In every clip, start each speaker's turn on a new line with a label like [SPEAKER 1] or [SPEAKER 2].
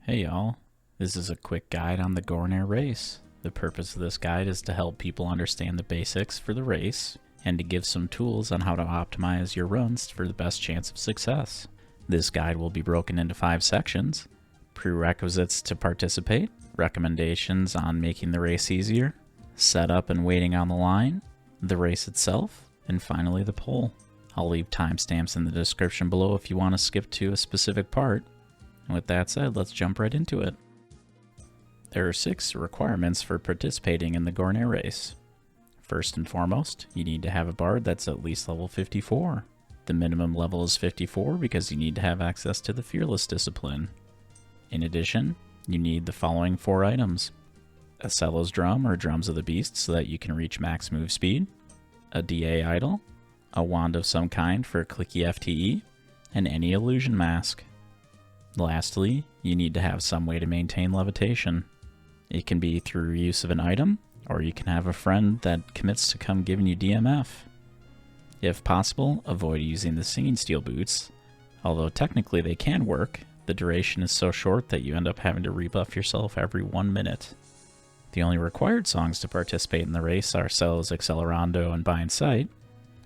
[SPEAKER 1] Hey y'all, this is a quick guide on the Gorenaire race. The purpose of this guide is to help people understand the basics for the race and to give some tools on how to optimize your runs for the best chance of success. This guide will be broken into 5 sections: prerequisites to participate, recommendations on making the race easier, setup and waiting on the line, the race itself, and finally the poll. I'll leave timestamps in the description below if you want to skip to a specific part. And with that said, let's jump right into it. There are 6 requirements for participating in the Gorenaire race. First and foremost, you need to have a bard that's at least level 54. The minimum level is 54 because you need to have access to the Fearless discipline. In addition, you need the following 4 items: a Celo's drum or drums of the beast so that you can reach max move speed, a DA idol, a wand of some kind for clicky FTE, and any illusion mask. Lastly, you need to have some way to maintain levitation. It can be through use of an item, or you can have a friend that commits to come giving you DMF. If possible, avoid using the singing steel boots. Although technically they can work, the duration is so short that you end up having to rebuff yourself every 1 minute. The only required songs to participate in the race are Celo's Accelerando and Bind Sight.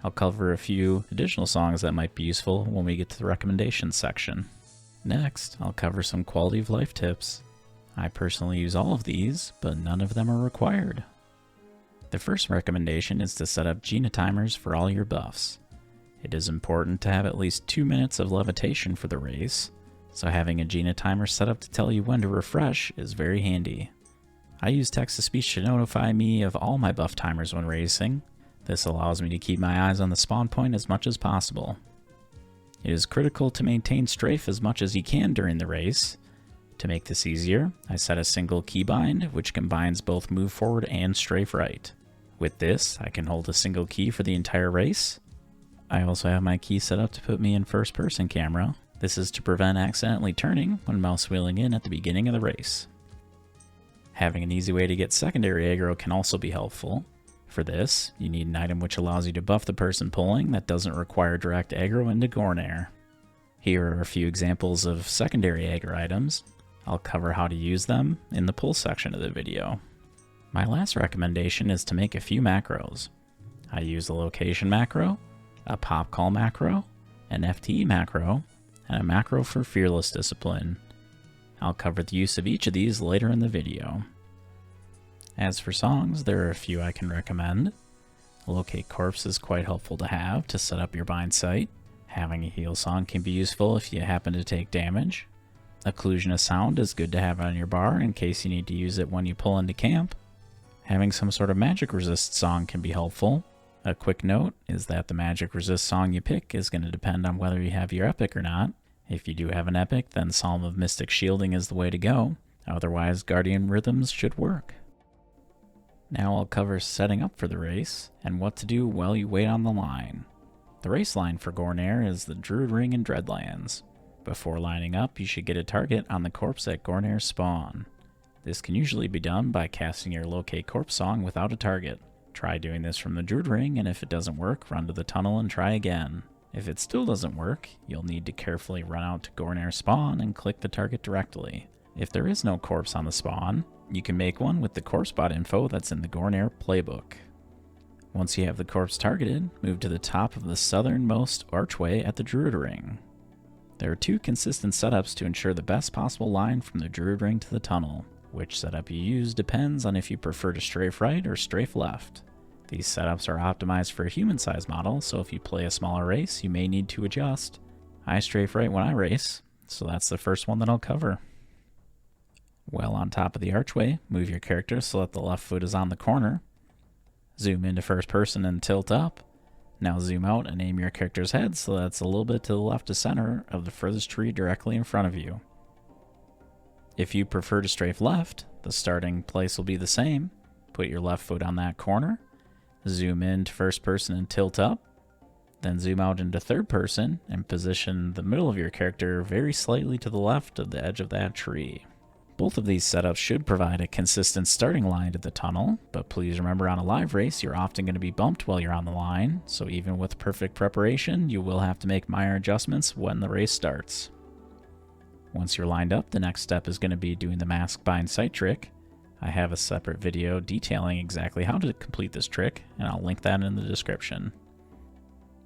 [SPEAKER 1] I'll cover a few additional songs that might be useful when we get to the recommendations section. Next, I'll cover some quality of life tips. I personally use all of these, but none of them are required. The first recommendation is to set up genotimers for all your buffs. It is important to have at least 2 minutes of levitation for the race, so having a genotimer set up to tell you when to refresh is very handy. I use text-to-speech to notify me of all my buff timers when racing. This allows me to keep my eyes on the spawn point as much as possible. It is critical to maintain strafe as much as you can during the race. To make this easier, I set a single keybind, which combines both move forward and strafe right. With this, I can hold a single key for the entire race. I also have my key set up to put me in first person camera. This is to prevent accidentally turning when mouse wheeling in at the beginning of the race. Having an easy way to get secondary aggro can also be helpful. For this, you need an item which allows you to buff the person pulling that doesn't require direct aggro into Gorenaire. Here are a few examples of secondary aggro items. I'll cover how to use them in the pull section of the video. My last recommendation is to make a few macros. I use a location macro, a pop call macro, an FTE macro, and a macro for Fearless discipline. I'll cover the use of each of these later in the video. As for songs, there are a few I can recommend. Locate Corpse is quite helpful to have to set up your bind sight. Having a heal song can be useful if you happen to take damage. Occlusion of Sound is good to have on your bar in case you need to use it when you pull into camp. Having some sort of magic resist song can be helpful. A quick note is that the magic resist song you pick is going to depend on whether you have your epic or not. If you do have an epic, then Psalm of Mystic Shielding is the way to go. Otherwise, Guardian Rhythms should work. Now I'll cover setting up for the race and what to do while you wait on the line. The race line for Gorenaire is the Druid Ring and Dreadlands. Before lining up, you should get a target on the corpse at Gorenaire spawn. This can usually be done by casting your Locate Corpse song without a target. Try doing this from the Druid Ring, and if it doesn't work, run to the tunnel and try again. If it still doesn't work, you'll need to carefully run out to Gorenaire spawn and click the target directly. If there is no corpse on the spawn, you can make one with the corpse spot info that's in the Gorenaire playbook. Once you have the corpse targeted, move to the top of the southernmost archway at the Druid Ring. There are 2 consistent setups to ensure the best possible line from the Druid Ring to the tunnel. Which setup you use depends on if you prefer to strafe right or strafe left. These setups are optimized for a human-sized model, so if you play a smaller race, you may need to adjust. I strafe right when I race, so that's the first one that I'll cover. While on top of the archway, move your character so that the left foot is on the corner. Zoom into first person and tilt up. Now zoom out and aim your character's head so that it's a little bit to the left of center of the furthest tree directly in front of you. If you prefer to strafe left, the starting place will be the same. Put your left foot on that corner. Zoom in to first person and tilt up. Then zoom out into third person and position the middle of your character very slightly to the left of the edge of that tree. Both of these setups should provide a consistent starting line to the tunnel, but please remember on a live race you're often going to be bumped while you're on the line, so even with perfect preparation, you will have to make minor adjustments when the race starts. Once you're lined up, the next step is going to be doing the mask bind sight trick. I have a separate video detailing exactly how to complete this trick, and I'll link that in the description.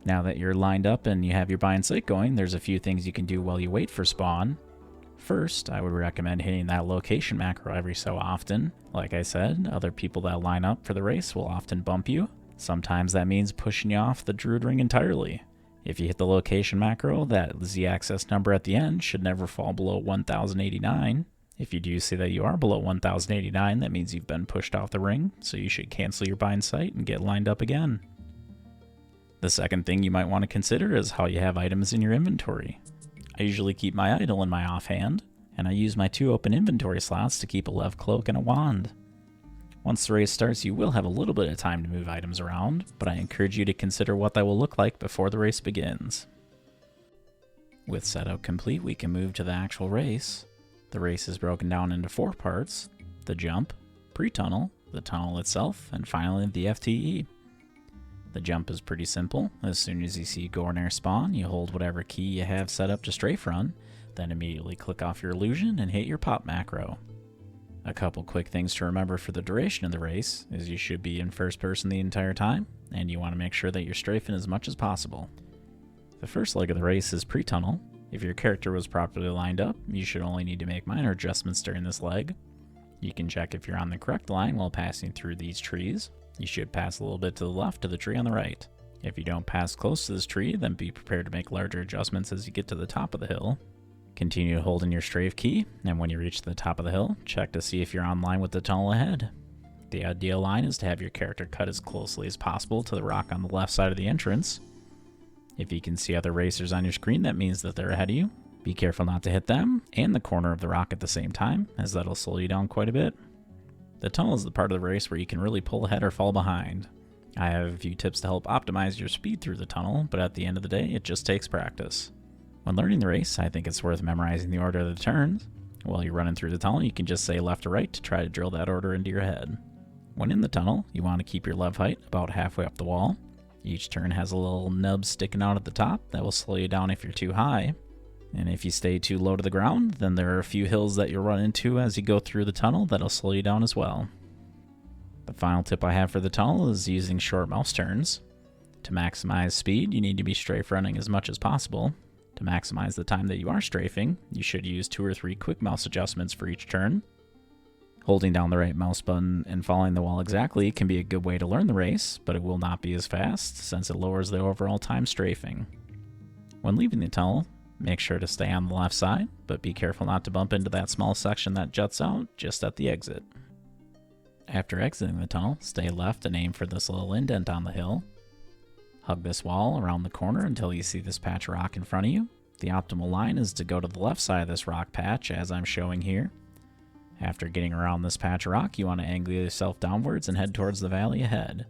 [SPEAKER 1] Now that you're lined up and you have your bind sight going, there's a few things you can do while you wait for spawn. First, I would recommend hitting that location macro every so often. Like I said, other people that line up for the race will often bump you. Sometimes that means pushing you off the druid ring entirely. If you hit the location macro, that z-axis number at the end should never fall below 1089. If you do see that you are below 1089, that means you've been pushed off the ring, so you should cancel your bind sight and get lined up again. The second thing you might want to consider is how you have items in your inventory. I usually keep my idol in my offhand, and I use my 2 open inventory slots to keep a left cloak and a wand. Once the race starts, you will have a little bit of time to move items around, but I encourage you to consider what that will look like before the race begins. With setup complete, we can move to the actual race. The race is broken down into 4 parts: the jump, pre-tunnel, the tunnel itself, and finally the FTE. The jump is pretty simple. As soon as you see Gorenaire spawn, you hold whatever key you have set up to strafe run, then immediately click off your illusion and hit your pop macro. A couple quick things to remember for the duration of the race is you should be in first person the entire time, and you want to make sure that you're strafing as much as possible. The first leg of the race is pre-tunnel. If your character was properly lined up, you should only need to make minor adjustments during this leg. You can check if you're on the correct line while passing through these trees. You should pass a little bit to the left of the tree on the right. If you don't pass close to this tree, then be prepared to make larger adjustments as you get to the top of the hill. Continue holding your strafe key, and when you reach the top of the hill, check to see if you're on line with the tunnel ahead. The ideal line is to have your character cut as closely as possible to the rock on the left side of the entrance. If you can see other racers on your screen, that means that they're ahead of you. Be careful not to hit them and the corner of the rock at the same time, as that'll slow you down quite a bit. The tunnel is the part of the race where you can really pull ahead or fall behind. I have a few tips to help optimize your speed through the tunnel, but at the end of the day, it just takes practice. When learning the race, I think it's worth memorizing the order of the turns. While you're running through the tunnel, you can just say left or right to try to drill that order into your head. When in the tunnel, you want to keep your lev height about halfway up the wall. Each turn has a little nub sticking out at the top that will slow you down if you're too high. And if you stay too low to the ground, then there are a few hills that you'll run into as you go through the tunnel that'll slow you down as well. The final tip I have for the tunnel is using short mouse turns. To maximize speed, you need to be strafe running as much as possible. To maximize the time that you are strafing, you should use 2 or 3 quick mouse adjustments for each turn. Holding down the right mouse button and following the wall exactly can be a good way to learn the race, but it will not be as fast since it lowers the overall time strafing. When leaving the tunnel, make sure to stay on the left side, but be careful not to bump into that small section that juts out just at the exit. After exiting the tunnel, stay left and aim for this little indent on the hill. Hug this wall around the corner until you see this patch of rock in front of you. The optimal line is to go to the left side of this rock patch, as I'm showing here. After getting around this patch of rock, you want to angle yourself downwards and head towards the valley ahead.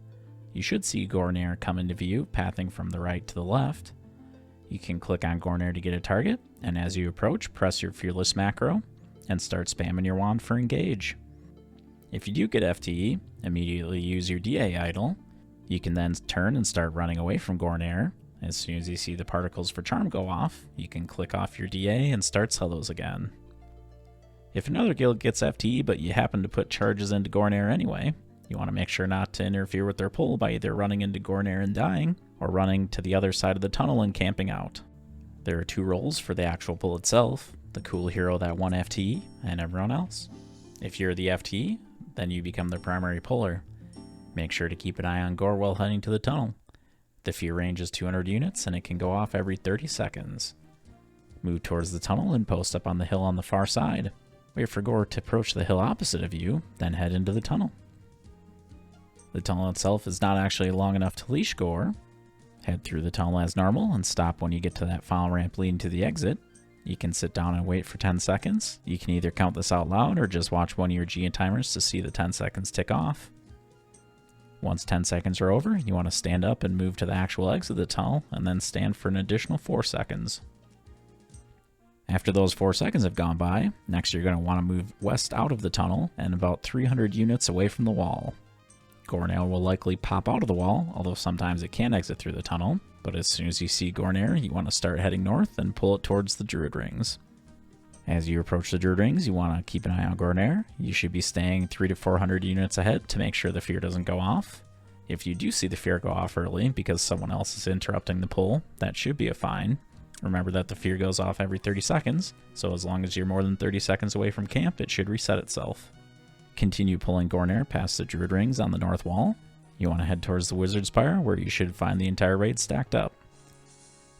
[SPEAKER 1] You should see Gorenaire come into view, pathing from the right to the left. You can click on Gorenaire to get a target, and as you approach, press your Fearless macro, and start spamming your wand for engage. If you do get FTE, immediately use your DA idol. You can then turn and start running away from Gorenaire. As soon as you see the particles for charm go off, you can click off your DA and start solos again. If another guild gets FTE but you happen to put charges into Gorenaire anyway, you want to make sure not to interfere with their pull by either running into Gorenaire and dying, or running to the other side of the tunnel and camping out. There are 2 roles for the actual pull itself, the cool hero that won FTE, and everyone else. If you're the FTE, then you become the primary puller. Make sure to keep an eye on Gore while heading to the tunnel. The fear range is 200 units and it can go off every 30 seconds. Move towards the tunnel and post up on the hill on the far side. Wait for Gore to approach the hill opposite of you, then head into the tunnel. The tunnel itself is not actually long enough to leash Gore. Head through the tunnel as normal and stop when you get to that final ramp leading to the exit. You can sit down and wait for 10 seconds. You can either count this out loud or just watch one of your G timers to see the 10 seconds tick off. Once 10 seconds are over, you want to stand up and move to the actual exit of the tunnel, and then stand for an additional 4 seconds. After those 4 seconds have gone by, next you're going to want to move west out of the tunnel and about 300 units away from the wall. Gorenaire will likely pop out of the wall, although sometimes it can exit through the tunnel, but as soon as you see Gorenaire, you want to start heading north and pull it towards the druid rings. As you approach the Druid Rings, you want to keep an eye on Gorenaire. You should be staying 300 to 400 units ahead to make sure the fear doesn't go off. If you do see the fear go off early because someone else is interrupting the pull, that should be a fine. Remember that the fear goes off every 30 seconds, so as long as you're more than 30 seconds away from camp, it should reset itself. Continue pulling Gorenaire past the Druid Rings on the north wall. You want to head towards the Wizard Spire, where you should find the entire raid stacked up.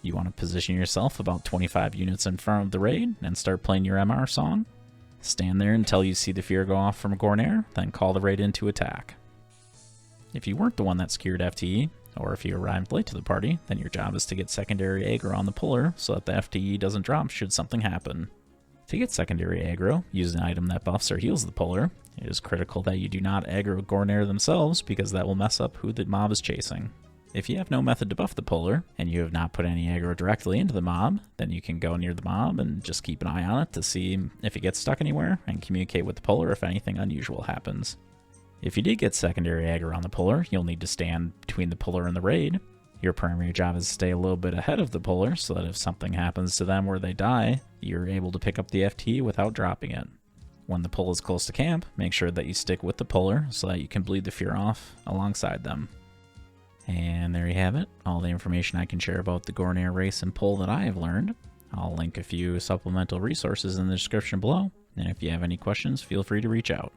[SPEAKER 1] You want to position yourself about 25 units in front of the raid and start playing your MR song. Stand there until you see the fear go off from Gorenaire, then call the raid in to attack. If you weren't the one that secured FTE, or if you arrived late to the party, then your job is to get secondary aggro on the puller so that the FTE doesn't drop should something happen. To get secondary aggro, use an item that buffs or heals the puller. It is critical that you do not aggro Gorenaire themselves because that will mess up who the mob is chasing. If you have no method to buff the puller, and you have not put any aggro directly into the mob, then you can go near the mob and just keep an eye on it to see if it gets stuck anywhere and communicate with the puller if anything unusual happens. If you did get secondary aggro on the puller, you'll need to stand between the puller and the raid. Your primary job is to stay a little bit ahead of the puller so that if something happens to them where they die, you're able to pick up the FT without dropping it. When the pull is close to camp, make sure that you stick with the puller so that you can bleed the fear off alongside them. And there you have it, all the information I can share about the Gorenaire race and pull that I have learned. I'll link a few supplemental resources in the description below, and if you have any questions, feel free to reach out.